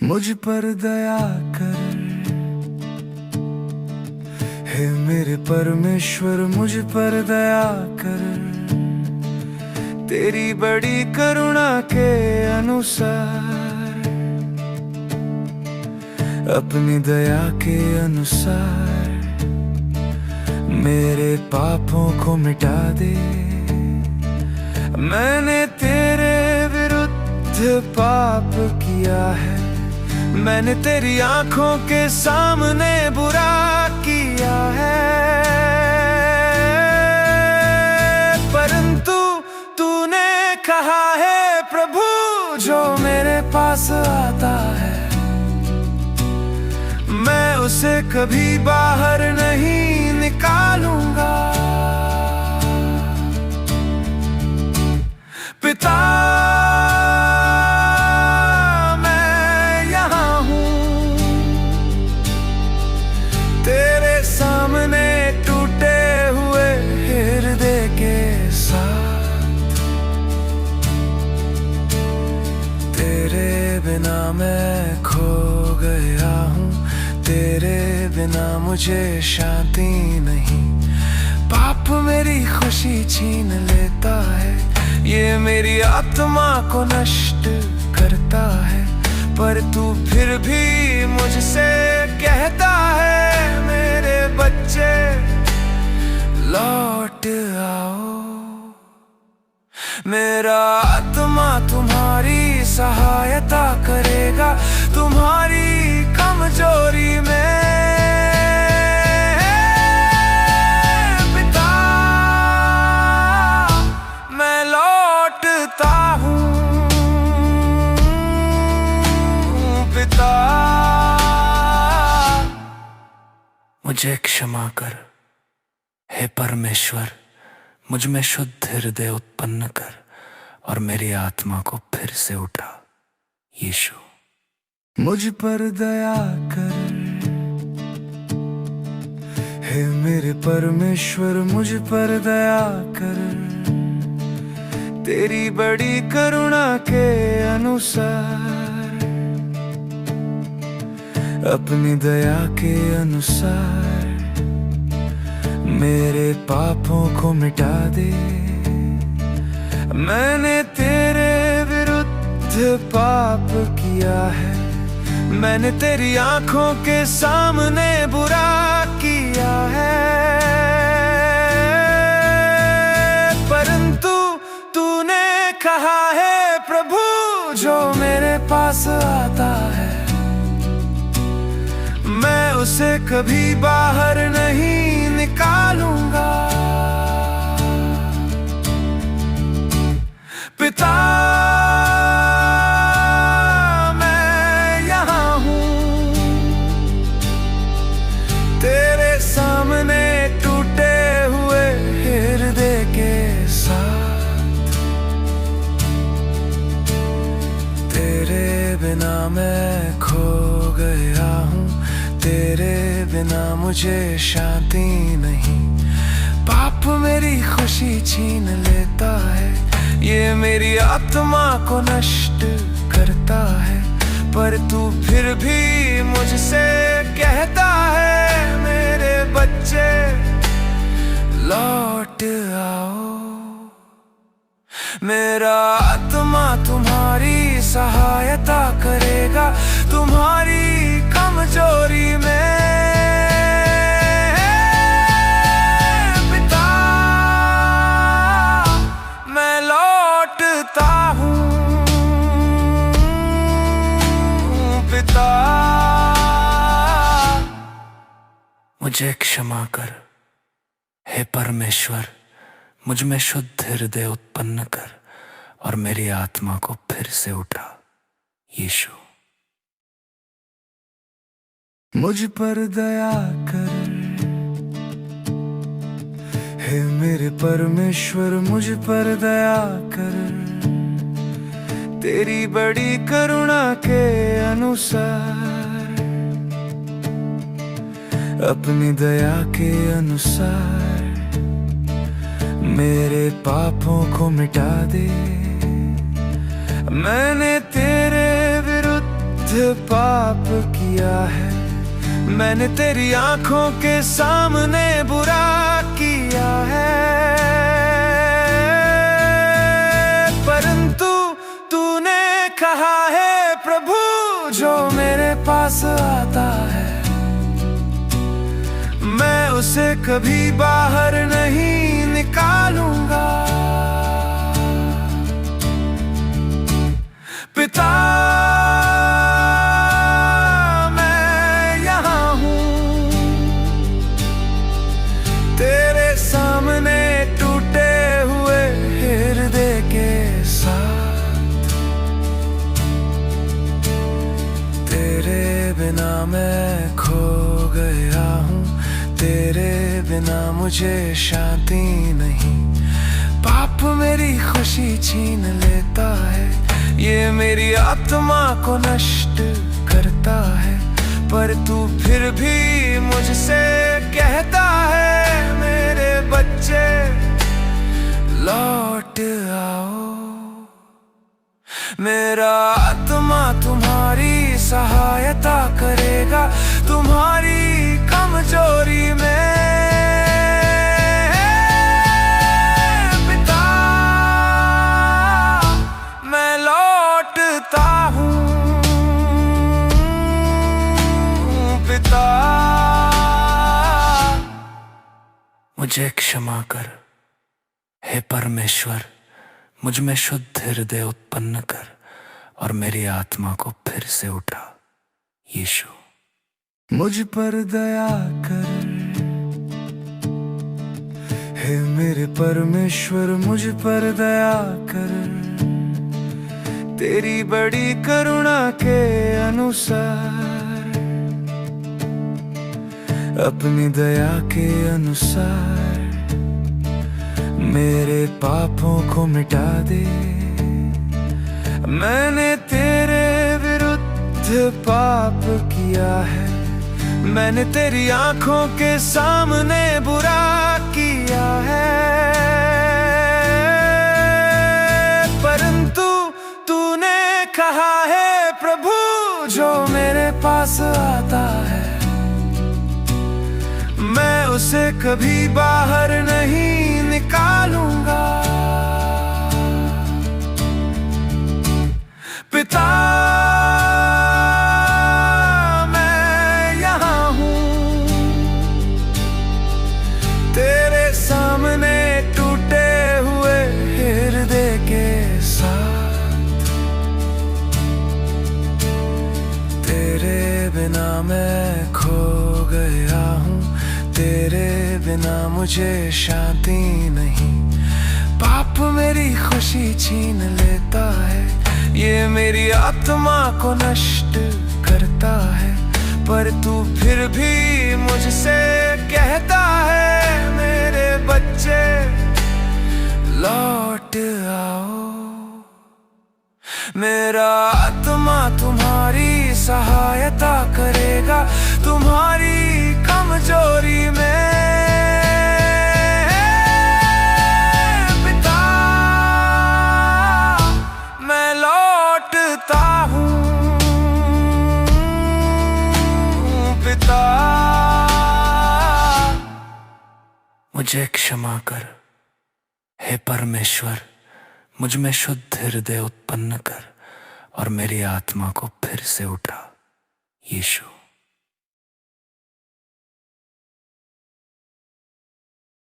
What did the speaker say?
मुझ पर दया कर, हे मेरे परमेश्वर मुझ पर दया कर। तेरी बड़ी करुणा के अनुसार, अपनी दया के अनुसार मेरे पापों को मिटा दे। मैंने तेरे विरुद्ध पाप किया है, मैंने तेरी आंखों के सामने बुरा किया है। परंतु तूने कहा है प्रभु, जो मेरे पास आता है मैं उसे कभी बाहर नहीं निकालूंगा। पिता बिना मैं खो गया हूँ, तेरे बिना मुझे शांति नहीं। पाप मेरी खुशी छीन लेता है, ये मेरी आत्मा को नष्ट करता है। पर तू फिर भी मुझसे कहता है, मेरे बच्चे लौट आओ। मेरा आत्मा तुम्हारी सहायता करेगा, तुम्हारी कमजोरी में। पिता मैं लौटता हूँ, पिता मुझे क्षमा कर। हे परमेश्वर, मुझ में शुद्ध हृदय उत्पन्न कर और मेरी आत्मा को फिर से उठा। यीशु मुझ पर दया कर, हे मेरे परमेश्वर मुझ पर दया कर। तेरी बड़ी करुणा के अनुसार, अपनी दया के अनुसार मेरे पापों को मिटा दे। मैंने तेरे विरुद्ध पाप किया है, मैंने तेरी आंखों के सामने बुरा किया है। परंतु तूने कहा है प्रभु, जो मेरे पास आता है मैं उसे कभी बाहर नहीं निकालूंगा। पिता मैं यहाँ हूँ, तेरे सामने टूटे हुए हृदय के साथ। तेरे बिना मैं खो गया हूँ, तेरे बिना मुझे शांति नहीं। पाप मेरी खुशी छीन लेता है, ये मेरी आत्मा को नष्ट करता है। पर तू फिर भी मुझसे कहता है, मेरे बच्चे लौट आओ। मेरा आत्मा तुम्हारी सहायता करेगा, तुम्हारी कमजोरी में। पिता मैं लौटता हूँ, पिता मुझे क्षमा कर। हे परमेश्वर, मुझ में शुद्ध हृदय उत्पन्न कर और मेरी आत्मा को फिर से उठा। यीशु मुझ पर दया कर, हे मेरे परमेश्वर मुझ पर दया कर। तेरी बड़ी करुणा के अनुसार, अपनी दया के अनुसार मेरे पापों को मिटा दे। मैंने तेरे विरुद्ध पाप किया है, मैंने तेरी आंखों के सामने बुरा किया है। परंतु तूने कहा है प्रभु, जो मेरे पास आता है मैं उसे कभी बाहर नहीं निकालूंगा। पिता मैं यहाँ हूँ तेरे सामने टूटे हुए हृदय के साथ। तेरे बिना मैं खो गया हूँ, तेरे बिना मुझे शांति नहीं। पाप मेरी खुशी छीन लेता है, ये मेरी आत्मा को नष्ट करता है। पर तू फिर भी मुझसे कहता है, मेरे बच्चे लौट आओ। मेरा आत्मा तुम्हारी सहायता करेगा, तुम्हारी कमजोरी में। पिता मैं लौटता हूँ, पिता मुझे क्षमा कर। हे परमेश्वर, मुझ में शुद्ध हृदय उत्पन्न कर और मेरी आत्मा को फिर से उठा। यीशु मुझ पर दया कर, हे मेरे परमेश्वर मुझ पर दया कर। तेरी बड़ी करुणा के अनुसार, अपनी दया के अनुसार मेरे पापों को मिटा दे। मैंने तेरे विरुद्ध पाप किया है, मैंने तेरी आंखों के सामने बुरा किया है। परंतु तूने कहा है प्रभु, जो मेरे पास आता है मैं उसे कभी बाहर नहीं निकालूंगा। पिता मैं यहाँ हूँ तेरे सामने टूटे हुए हृदय के साथ। तेरे बिना मैं खो गया हूँ, तेरे बिना मुझे शांति नहीं। पाप मेरी खुशी छीन लेता है, ये मेरी आत्मा को नष्ट करता है। पर तू फिर भी मुझसे कहता है, मेरे बच्चे लौट आओ। मेरा आत्मा तुम्हारी सहायता करेगा, तुम्हारी कमजोरी में। पिता मैं लौटता हूँ, पिता मुझे क्षमा कर। हे परमेश्वर, मुझ में शुद्ध हृदय उत्पन्न कर और मेरी आत्मा को फिर से उठा। यीशु।